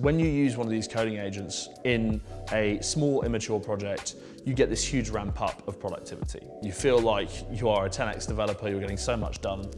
when you use one of these coding agents in a small, immature project, you get this huge ramp up of productivity. You feel like you are a 10x developer, you're getting so much done.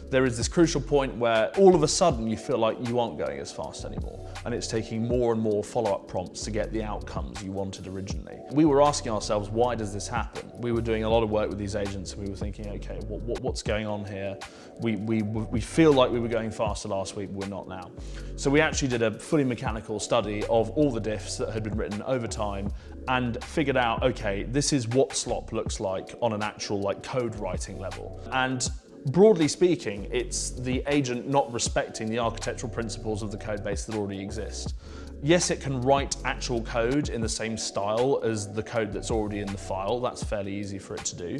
There is this crucial point where all of a sudden you feel like you aren't going as fast anymore, and it's taking more and more follow-up prompts to get the outcomes you wanted originally. We were asking ourselves, why does this happen? We were doing a lot of work with these agents, and we were thinking, okay, what's going on here? We feel like we were going faster last week, but we're not now. So we actually did a fully mechanical study of all the diffs that had been written over time and figured out, okay, this is what slop looks like on an actual code writing level. And broadly speaking, it's the agent not respecting the architectural principles of the code base that already exist. Yes, it can write actual code in the same style as the code that's already in the file. That's fairly easy for it to do.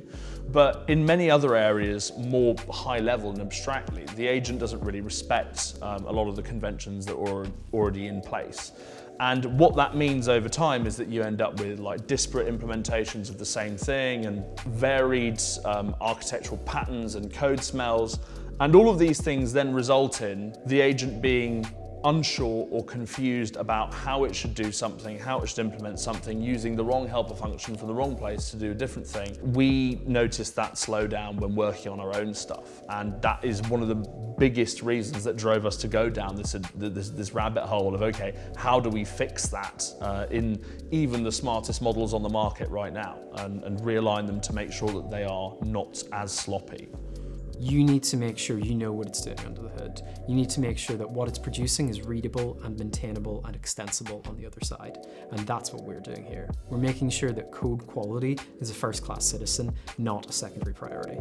But in many other areas, more high level and abstractly, the agent doesn't really respect a lot of the conventions that are already in place. And what that means over time is that you end up with disparate implementations of the same thing and varied architectural patterns and code smells. And all of these things then result in the agent being unsure or confused about how it should do something, how it should implement something, using the wrong helper function from the wrong place to do a different thing. We noticed that slowdown when working on our own stuff, and that is one of the biggest reasons that drove us to go down this rabbit hole of, okay, how do we fix that in even the smartest models on the market right now, and realign them to make sure that they are not as sloppy. You need to make sure you know what it's doing under the hood. You need to make sure that what it's producing is readable and maintainable and extensible on the other side. And that's what we're doing here. We're making sure that code quality is a first-class citizen, not a secondary priority.